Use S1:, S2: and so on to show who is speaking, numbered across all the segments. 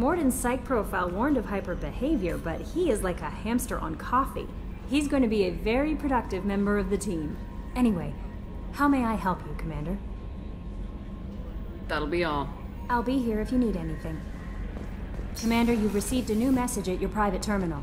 S1: Morden's psych profile warned of hyperbehavior, but he is like a hamster on coffee. He's going to be a very productive member of the team. Anyway, how may I help you, Commander?
S2: That'll be all.
S1: I'll be here if you need anything. Commander, you've received a new message at your private terminal.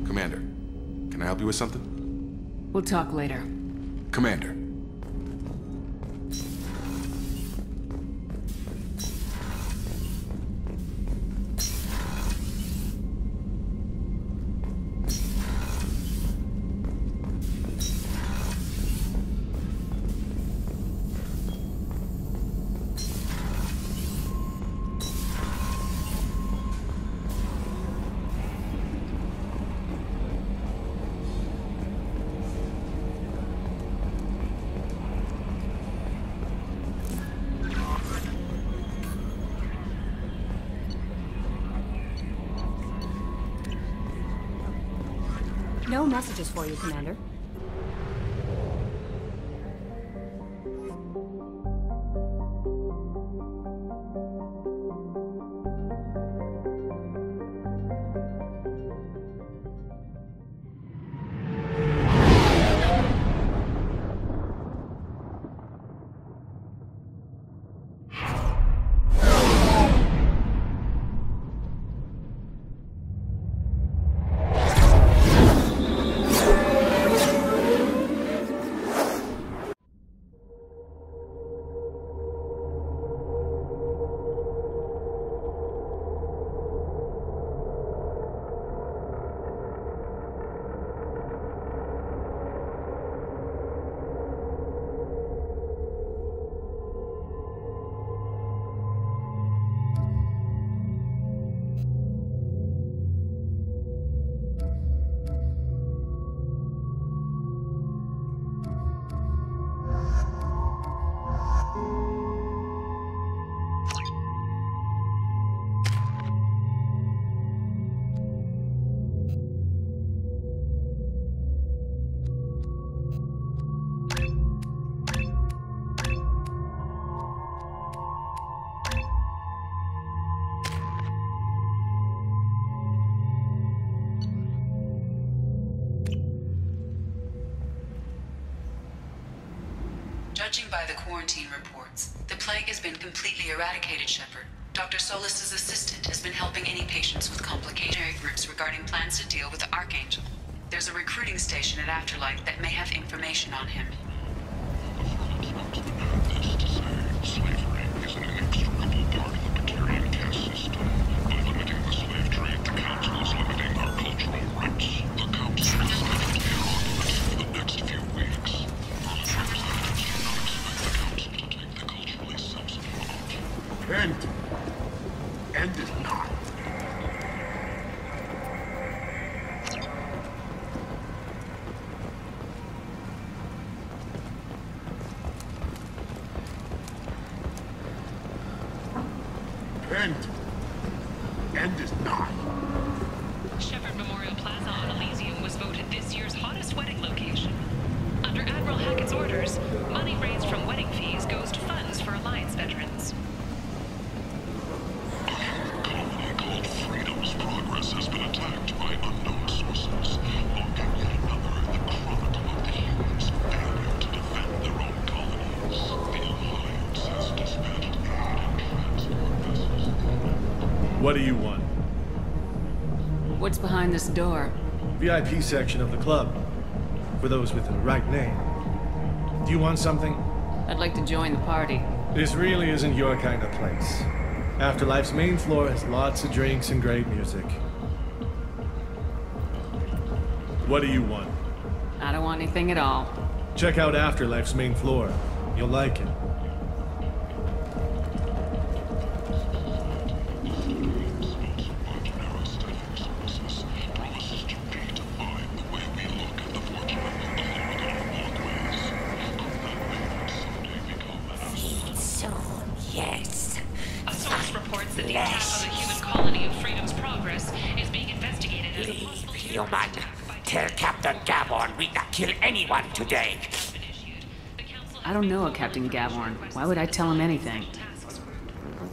S3: Commander, can I help you with something?
S2: We'll talk later.
S3: Commander.
S1: No messages for you, Commander.
S2: Judging by the quarantine reports, the plague has been completely eradicated, Shepard. Dr. Solis's assistant has been helping any patients with complicated groups regarding plans to deal with the Archangel. There's a recruiting station at Afterlife that may have information on him.
S4: Slavery is an inextricable part of the Batarian caste system. By limiting the slave trade, the Council is limiting our cultural rights. The Council is scheduled their arguments for the next few weeks. Military authorities do not expect the Council to take the culturally sensitive approach. End is not. End is not.
S5: Shepard Memorial Plaza on Elysium was voted this year's hottest wedding location. Under Admiral Hackett's orders, money raised from wedding fees goes to funds for Alliance veterans.
S4: A human colony called Freedom's Progress has been attacked by unknown sources. Longing yet another, the chronicle of the humans' failure to defend their own colonies. The Alliance has dispatched aid and transport vessels.
S6: What do you want?
S2: What's behind this door?
S6: VIP section of the club. For those with the right name. Do you want something?
S2: I'd like to join the party.
S6: This really isn't your kind of place. Afterlife's main floor has lots of drinks and great music. What do you want?
S2: I don't want anything at all.
S6: Check out Afterlife's main floor. You'll like it.
S5: A source reports that the attack on the human colony of Freedom's Progress is being investigated as a possible
S7: Human, tell Captain Gaborn we not kill anyone today.
S2: I don't know a Captain Gaborn. Why would I tell him anything?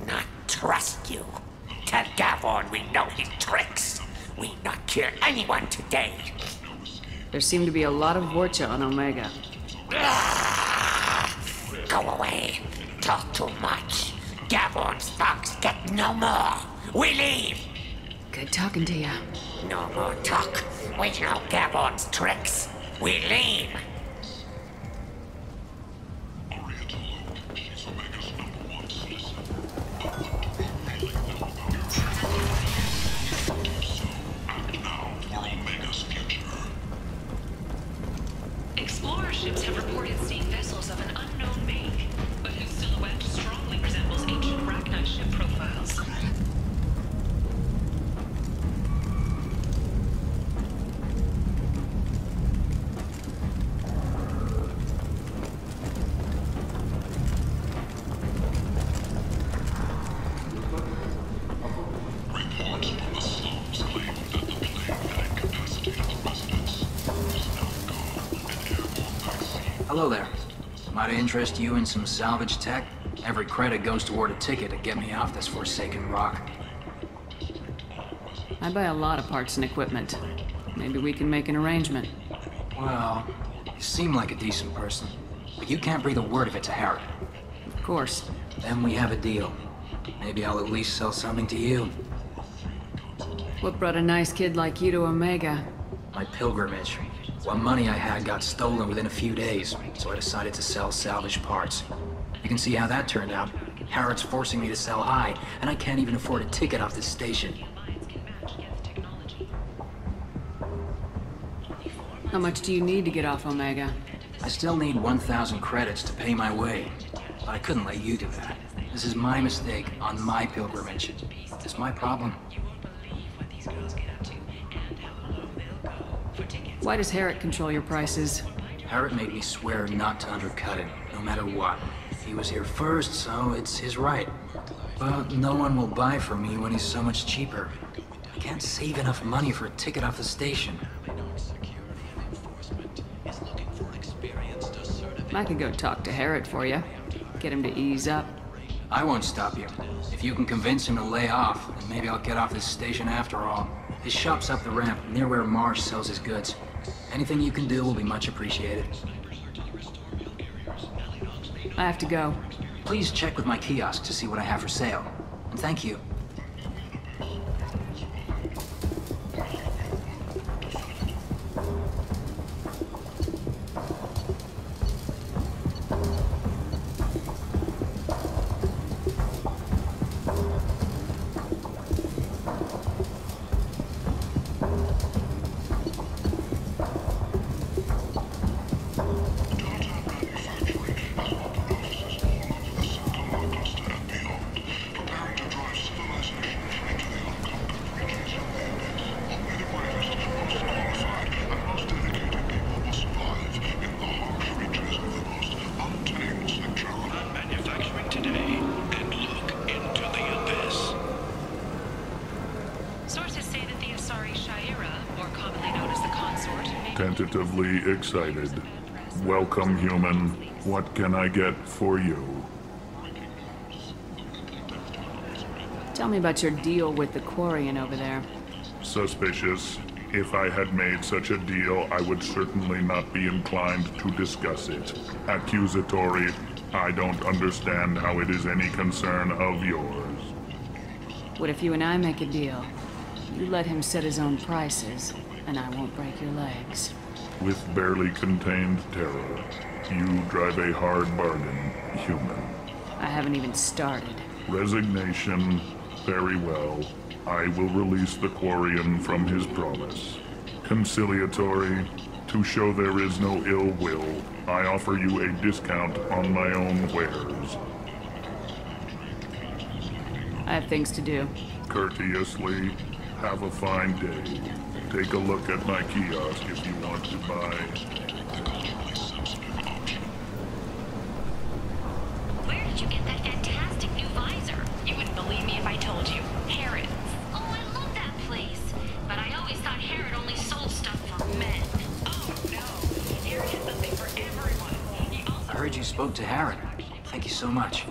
S7: Not trust you. Tell Gaborn we know his tricks. We not kill anyone today.
S2: There seem to be a lot of Vorcha on Omega.
S7: Go away. Talk too much. Gaborn's thugs get no more. We leave.
S2: Good talking to you.
S7: No more talk. We know Gaborn's tricks. We leave.
S4: Aria Taluk, she's Omega's #1 citizen. But what do we really know about her? Do so. Act now for Omega's future.
S5: Explorer ships have reported seeing vessels of an unknown make, but whose silhouette strongly resembles ancient Rachni ship profiles.
S4: Reports from the slums claim that the plague had incapacitated the residents. It is now gone, and airborne vaccine.
S8: Hello there. Might I interest you in some salvage tech? Every credit goes toward a ticket to get me off this forsaken rock.
S2: I buy a lot of parts and equipment. Maybe we can make an arrangement.
S8: Well, you seem like a decent person, but you can't breathe a word of it to Harry.
S2: Of course.
S8: Then we have a deal. Maybe I'll at least sell something to you.
S2: What brought a nice kid like you to Omega?
S8: My pilgrimage. What money I had got stolen within a few days, so I decided to sell salvaged parts. You can see how that turned out. Harrod's forcing me to sell high, and I can't even afford a ticket off this station.
S2: How much do you need to get off Omega?
S8: I still need 1,000 credits to pay my way, but I couldn't let you do that. This is my mistake on my pilgrimage. It's my problem.
S2: Why does Harrod control your prices?
S8: Harrod made me swear not to undercut him, no matter what. He was here first, so it's his right. But no one will buy from me when he's so much cheaper. I can't save enough money for a ticket off the station.
S2: I could go talk to Harrod for you. Get him to ease up.
S8: I won't stop you. If you can convince him to lay off, then maybe I'll get off this station after all. His shop's up the ramp, near where Marsh sells his goods. Anything you can do will be much appreciated.
S5: I have to go.
S8: Please check with my kiosk to see what I have for sale. And thank you.
S4: Tentatively excited. Welcome, human. What can I get for you?
S5: Tell me about your deal with the Quarian over there.
S4: Suspicious. If I had made such a deal, I would certainly not be inclined to discuss it. Accusatory. I don't understand how it is any concern of yours.
S5: What if you and I make a deal? You let him set his own prices, and I won't break your legs.
S4: With barely contained terror, you drive a hard bargain, human.
S5: I haven't even started.
S4: Resignation. Very well. I will release the Quarian from his promise. Conciliatory. To show there is no ill will, I offer you a discount on my own wares.
S5: I have things to do.
S4: Courteously. Have a fine day. Take a look at my kiosk if you want to buy.
S9: Where did you get that fantastic new visor? You wouldn't believe me if I told you. Harrods. Oh, I love that place. But I always thought Harrod only sold stuff for men.
S5: Oh, no. Harrod has something for everyone. He also...
S8: I heard you spoke to Harrod. Thank you so much.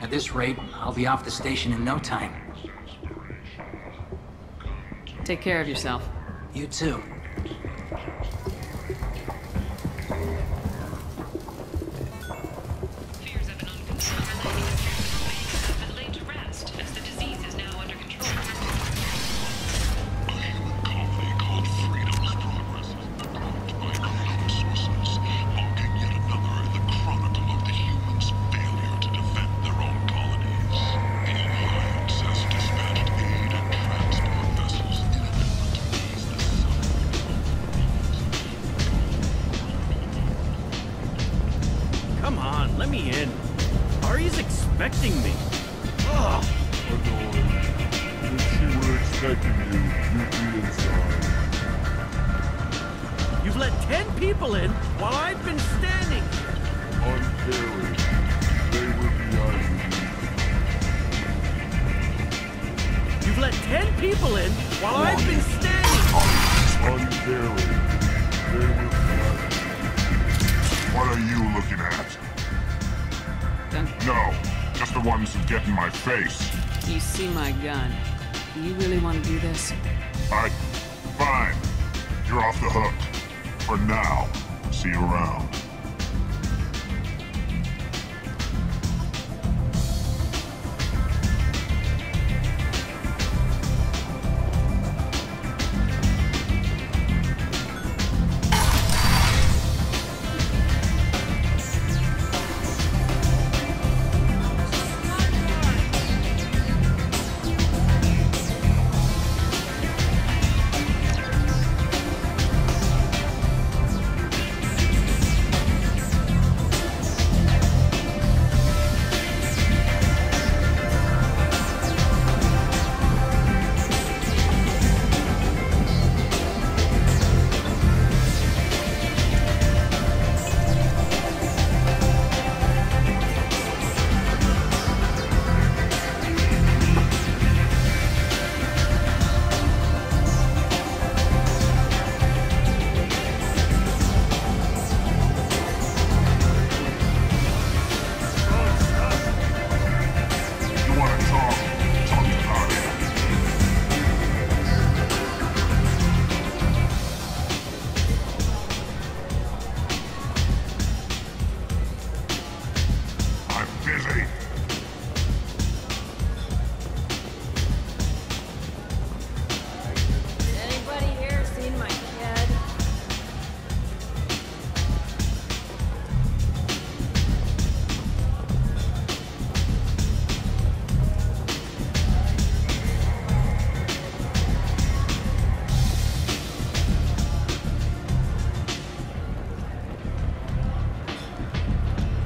S8: At this rate, I'll be off the station in no time.
S5: Take care of yourself.
S8: You too.
S5: Fears of an uncontrolled related have been laid to rest, as the disease is now under control.
S4: A human colony called Freedom's Progress is backed by criminal sources, marking yet another in the chronicle of the humans' failure to defend their own colonies. The Alliance has dispatched aid and transport vessels in an effort to ease the suffering.
S6: Come on, let me in. Ari's expecting me. Ugh.
S4: Annoyed. If she were expecting you, you'd be inside.
S6: You've let 10 people in while I've been standing here.
S4: Uncaring. They were behind you.
S6: You've let 10 people in while I've been standing.
S4: Uncaring. They were behind you. What are you looking at?
S5: Gun.
S4: No, just the ones who get in my face.
S5: You see my gun. You really want to do this?
S4: Fine. You're off the hook. For now. See you around.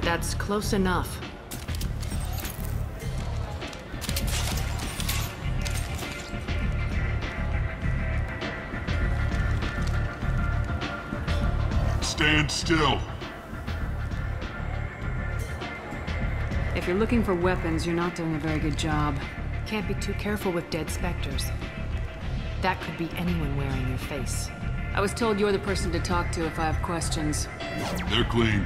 S5: That's close enough.
S4: Stand still.
S5: If you're looking for weapons, you're not doing a very good job. Can't be too careful with dead specters. That could be anyone wearing your face. I was told you're the person to talk to if I have questions.
S4: They're clean.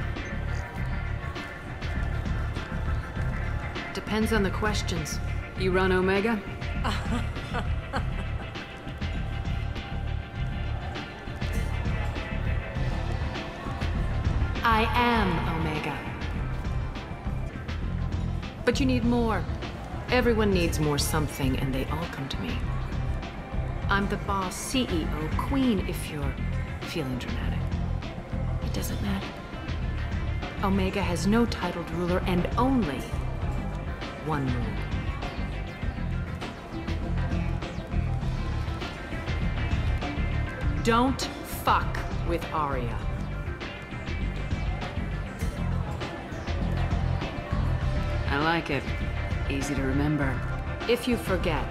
S5: Depends on the questions. You run Omega? I am Omega. But you need more. Everyone needs more something, and they all come to me. I'm the boss, CEO, queen, if you're feeling dramatic. It doesn't matter. Omega has no titled ruler and only one rule. Don't fuck with Aria. I like it. Easy to remember. If you forget,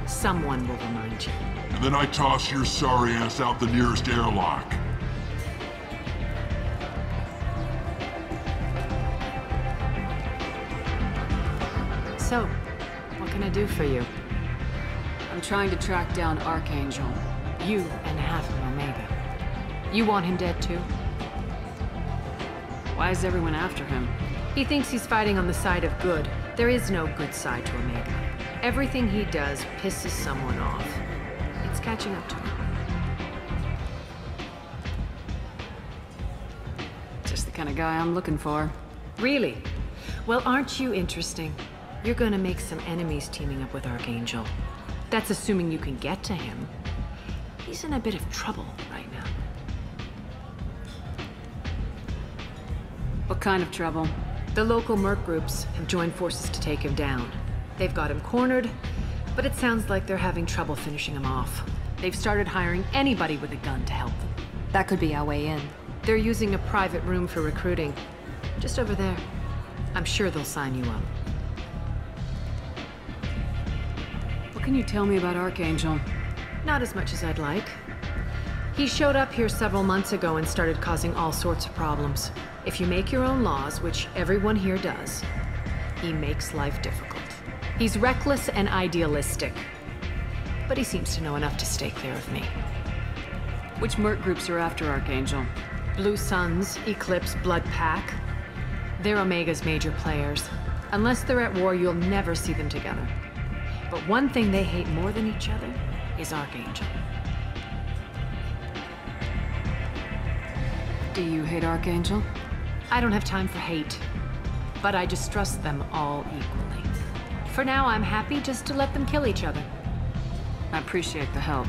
S5: someone will remind you.
S4: And then I toss your sorry ass out the nearest airlock.
S5: So, what can I do for you? I'm trying to track down Archangel. You and half of Omega. You want him dead too? Why is everyone after him? He thinks he's fighting on the side of good. There is no good side to Omega. Everything he does pisses someone off. It's catching up to him. Just the kind of guy I'm looking for. Really? Well, aren't you interesting? You're gonna make some enemies teaming up with Archangel. That's assuming you can get to him. He's in a bit of trouble right now. What kind of trouble? The local merc groups have joined forces to take him down. They've got him cornered, but it sounds like they're having trouble finishing him off. They've started hiring anybody with a gun to help them.
S1: That could be our way in.
S5: They're using a private room for recruiting. Just over there. I'm sure they'll sign you up. What can you tell me about Archangel? Not as much as I'd like. He showed up here several months ago and started causing all sorts of problems. If you make your own laws, which everyone here does, he makes life difficult. He's reckless and idealistic, but he seems to know enough to stay clear of me. Which merc groups are after Archangel? Blue Suns, Eclipse, Blood Pack. They're Omega's major players. Unless they're at war, you'll never see them together. But one thing they hate more than each other is Archangel. Do you hate Archangel? I don't have time for hate, but I distrust them all equally. For now, I'm happy just to let them kill each other. I appreciate the help.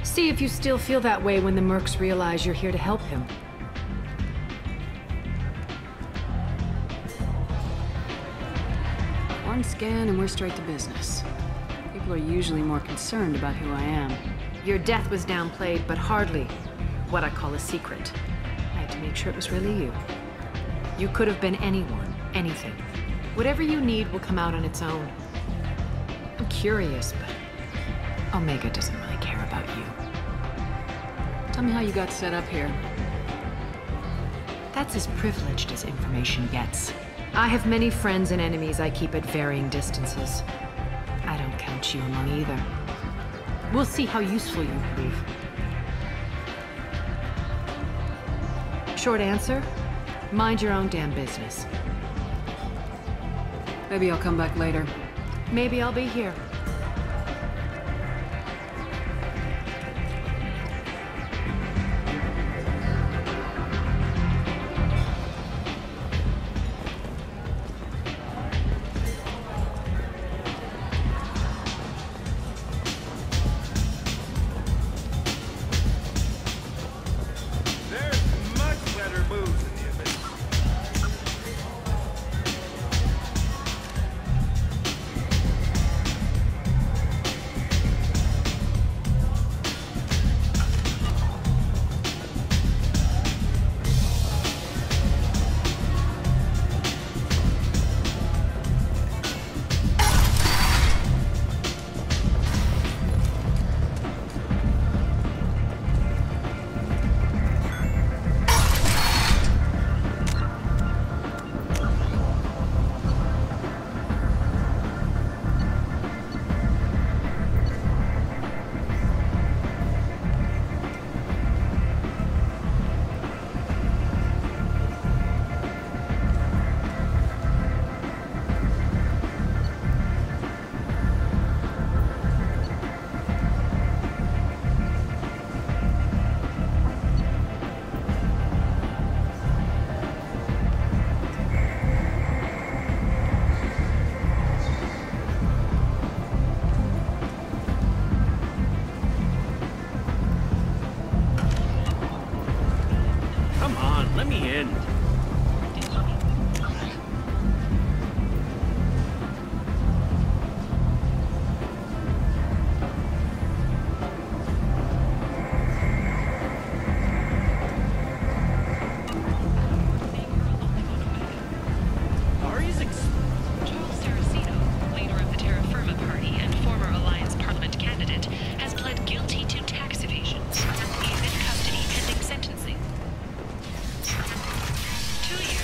S5: See if you still feel that way when the mercs realize you're here to help him. One scan and we're straight to business. People are usually more concerned about who I am. Your death was downplayed, but hardly what I call a secret. I had to make sure it was really you. You could have been anyone, anything. Whatever you need will come out on its own. I'm curious, but Omega doesn't really care about you. Tell me how you got set up here. That's as privileged as information gets. I have many friends and enemies I keep at varying distances. I don't count you among either. We'll see how useful you prove. Short answer? Mind your own damn business. Maybe I'll come back later. Maybe I'll be here.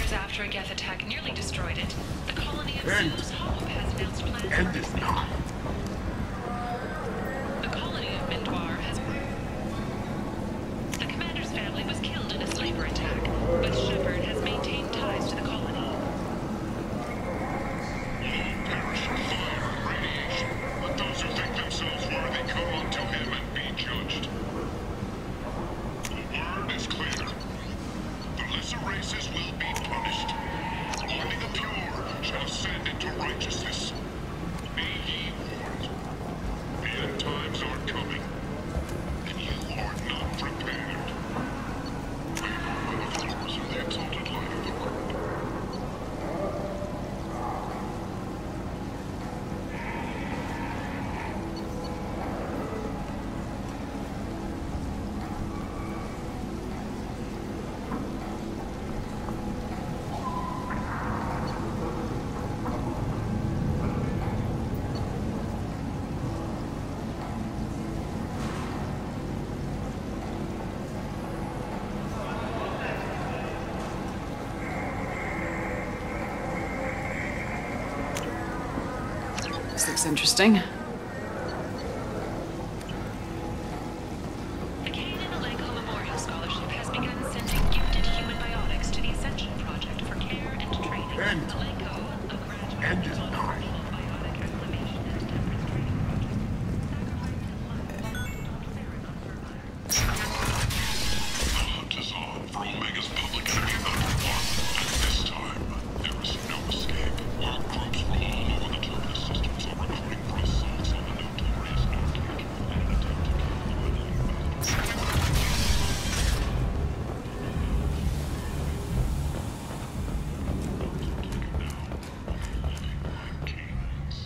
S5: hours after a Geth attack nearly destroyed it, the colony of Sue's Hope has announced plans.
S4: End it now.
S5: The colony of Mindoir has... The commander's family was killed in a slaver attack, but Shepard has maintained ties to the colony.
S4: All perish in fire and radiation. Let those who think themselves worthy come unto him and be judged. The word is clear. The lesser races will be punished. Only the pure shall ascend into righteousness. Be ye warned. The end times are coming, and you are not prepared. Favor the followers of the exalted light of the world.
S5: This looks interesting. The Cain and Alenko Memorial Scholarship has begun sending gifted human biotics to the Ascension Project for care and training.
S4: End.
S5: Alenko, a graduate
S4: End is nigh.
S5: biotic acclimation and temperance training project,
S4: The hunt is on for Omega's public enemy #1. And this time, there is no escape. Our groups from all over the Terminus systems are recruiting for assaults on the notorious Archangel in an attempt to kill the Weathering Kings.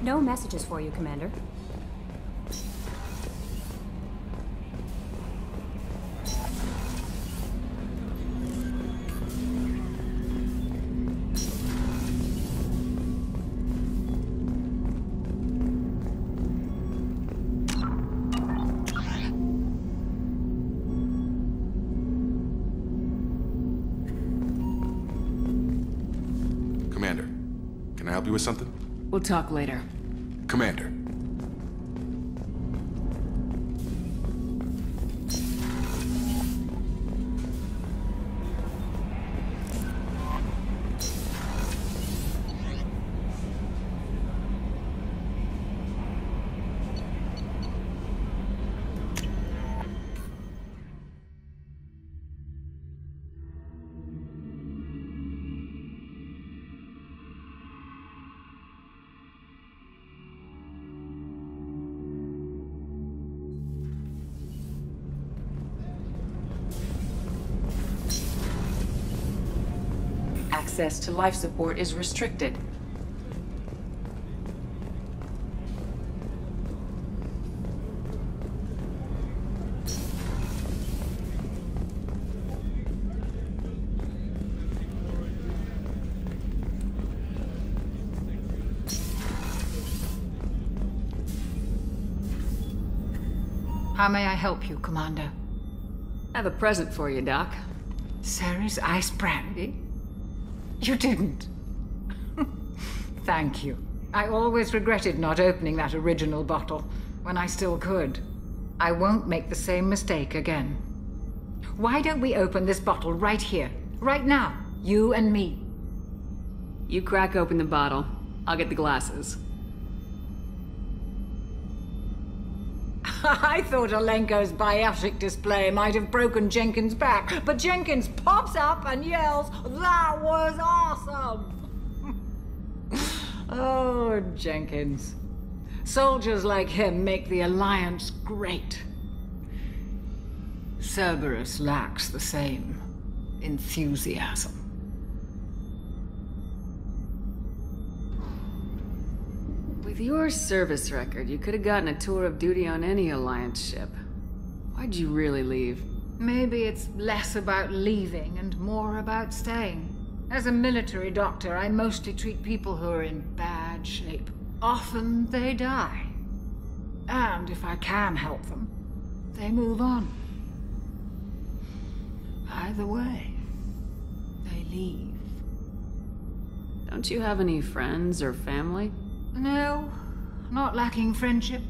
S1: No messages for you, Commander.
S3: Commander, can I help you with something?
S5: We'll talk later.
S3: Commander.
S2: Access to life support is restricted. How may I help you, Commander?
S5: I have a present for you, Doc.
S2: Sarah's ice brandy? You didn't. Thank you. I always regretted not opening that original bottle when I still could. I won't make the same mistake again. Why don't we open this bottle right here, right now, you and me?
S5: You crack open the bottle. I'll get the glasses.
S2: I thought Alenko's biotic display might have broken Jenkins' back, but Jenkins pops up and yells, "That was awesome!" Oh, Jenkins. Soldiers like him make the Alliance great.
S5: Cerberus lacks the same enthusiasm.
S10: With your service record, you could have gotten a tour of duty on any Alliance ship. Why'd you really leave?
S5: Maybe it's less about leaving and more about staying. As a military doctor, I mostly treat people who are in bad shape. Often they die. And if I can help them, they move on. Either way, they leave.
S10: Don't you have any friends or family?
S5: No, not lacking friendship.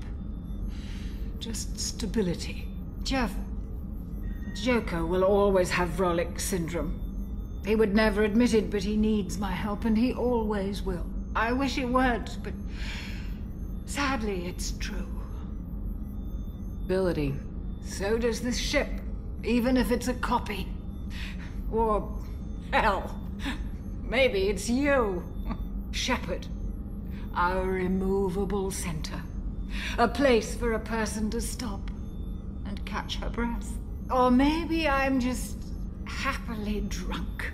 S5: Just stability. Joko will always have Vrolic syndrome. He would never admit it, but he needs my help, and he always will. I wish it weren't, but sadly, it's true.
S10: Ability.
S5: So does this ship, even if it's a copy. Or, hell, maybe it's you, Shepard. Our immovable center. A place for a person to stop and catch her breath. Or maybe I'm just happily drunk.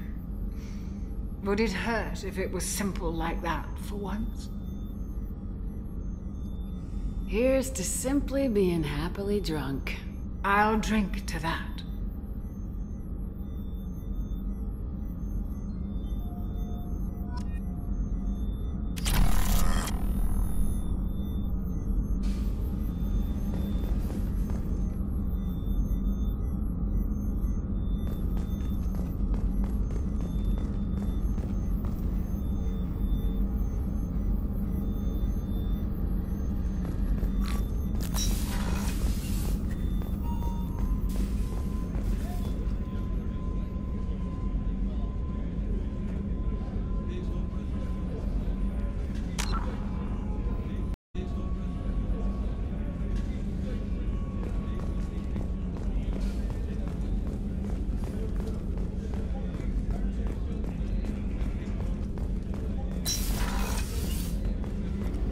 S5: Would it hurt if it was simple like that for once?
S10: Here's to simply being happily drunk.
S5: I'll drink to that.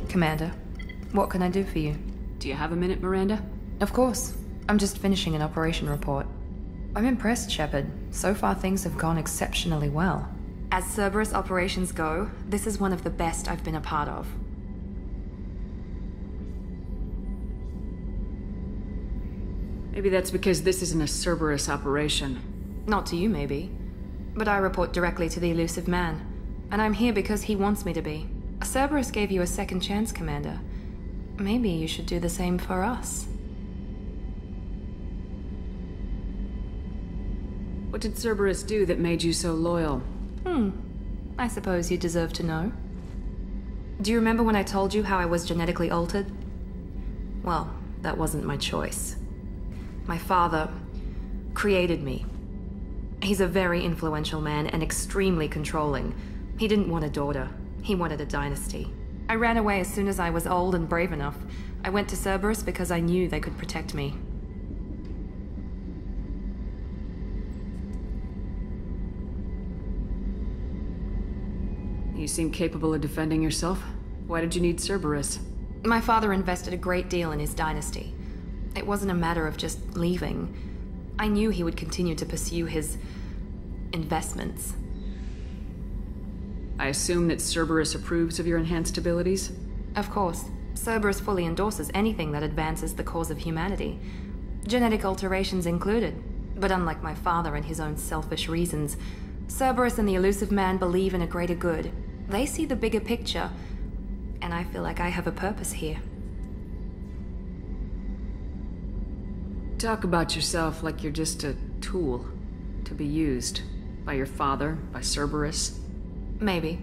S11: Commander, what can I do for you?
S10: Do you have a minute, Miranda?
S11: Of course. I'm just finishing an operation report. I'm impressed, Shepard. So far things have gone exceptionally well. As Cerberus operations go, this is one of the best I've been a part of.
S10: Maybe that's because this isn't a Cerberus operation.
S11: Not to you, maybe. But I report directly to the elusive man. And I'm here because he wants me to be. Cerberus gave you a second chance, Commander. Maybe you should do the same for us.
S10: What did Cerberus do that made you so loyal?
S11: I suppose you deserve to know. Do you remember when I told you how I was genetically altered? Well, that wasn't my choice. My father created me. He's a very influential man and extremely controlling. He didn't want a daughter. He wanted a dynasty. I ran away as soon as I was old and brave enough. I went to Cerberus because I knew they could protect me.
S10: You seem capable of defending yourself. Why did you need Cerberus?
S11: My father invested a great deal in his dynasty. It wasn't a matter of just leaving. I knew he would continue to pursue his investments.
S10: I assume that Cerberus approves of your enhanced abilities?
S11: Of course. Cerberus fully endorses anything that advances the cause of humanity. Genetic alterations included. But unlike my father and his own selfish reasons, Cerberus and the elusive man believe in a greater good. They see the bigger picture, and I feel like I have a purpose here.
S10: Talk about yourself like you're just a tool to be used by your father, by Cerberus.
S11: Maybe.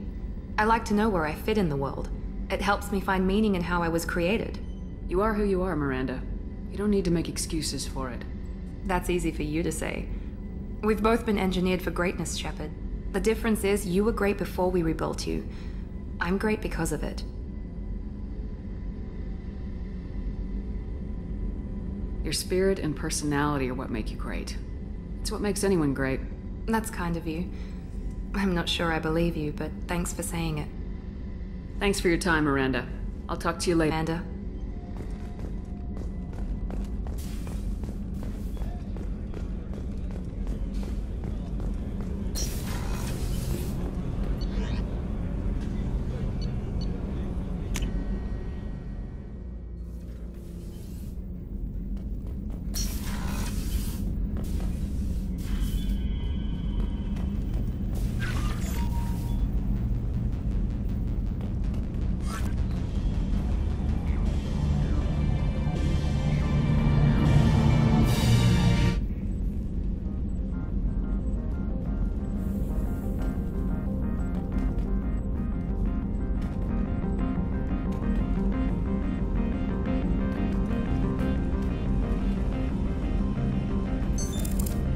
S11: I like to know where I fit in the world. It helps me find meaning in how I was created.
S10: You are who you are, Miranda. You don't need to make excuses for it.
S11: That's easy for you to say. We've both been engineered for greatness, Shepard. The difference is you were great before we rebuilt you. I'm great because of it.
S10: Your spirit and personality are what make you great. It's what makes anyone great.
S11: That's kind of you. I'm not sure I believe you, but thanks for saying it.
S10: Thanks for your time, Miranda. I'll talk to you later.
S11: Amanda.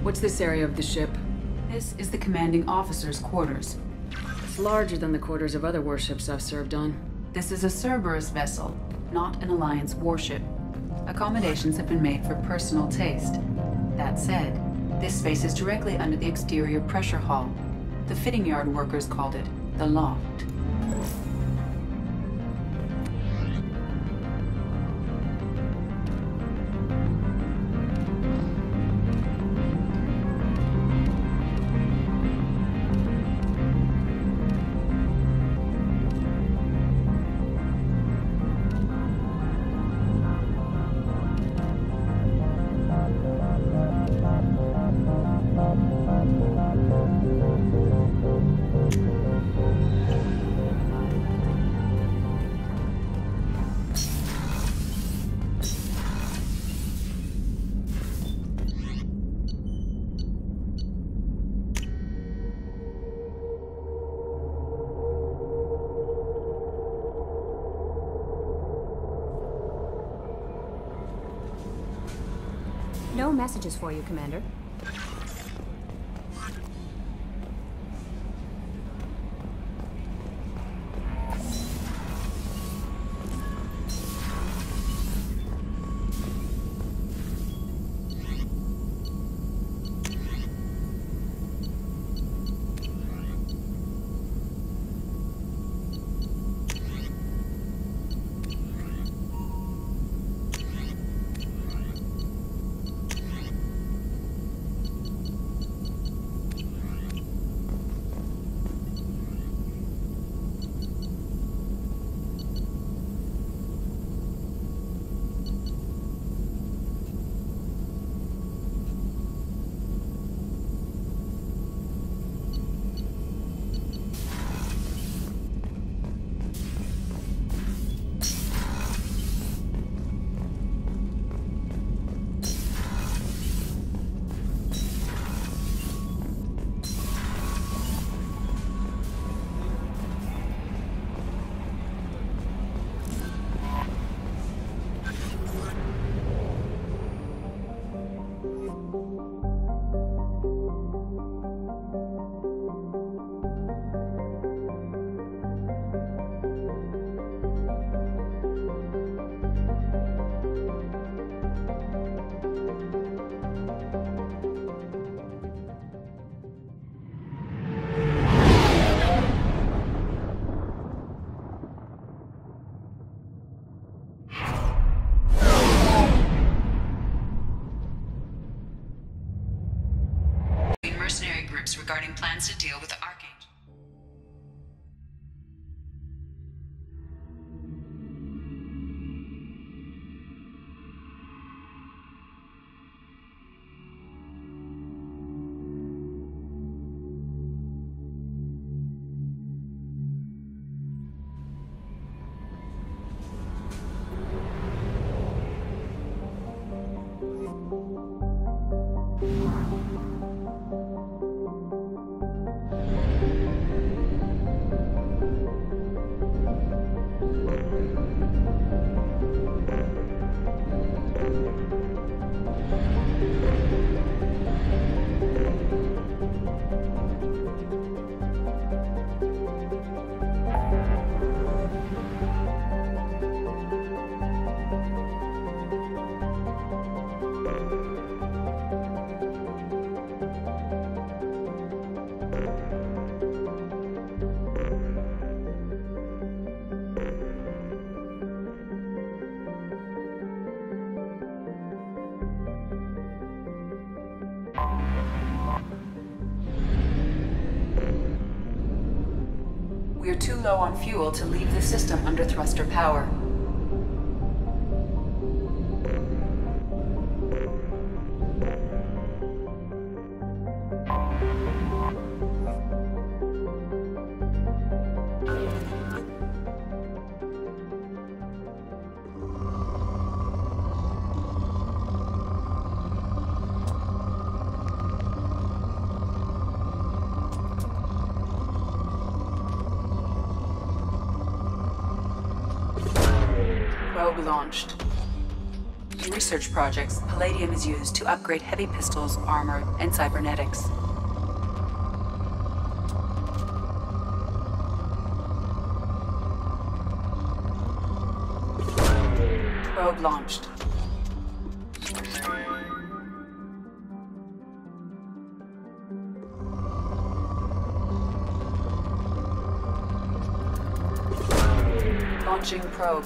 S10: What's this area of the ship?
S2: This is the commanding officer's quarters.
S10: It's larger than the quarters of other warships I've served on.
S2: This is a Cerberus vessel, not an Alliance warship. Accommodations have been made for personal taste. That said, this space is directly under the exterior pressure hull. The fitting yard workers called it the loft.
S1: No messages for you, Commander.
S2: Regarding plans to deal with the Archangel. We're too low on fuel to leave the system under thruster power. Probe launched. In research projects, palladium is used to upgrade heavy pistols, armor, and cybernetics. Probe launched. Launching probe.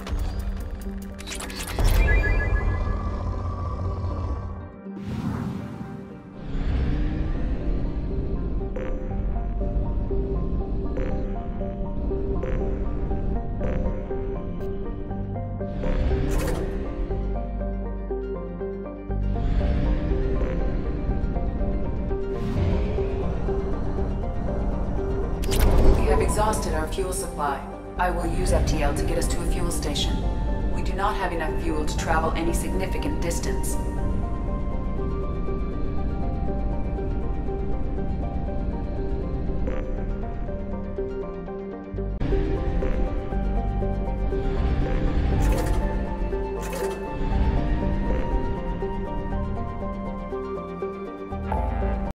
S2: We have exhausted our fuel supply. I will use FTL to get us to a fuel station. We do not have enough fuel to travel any significant distance.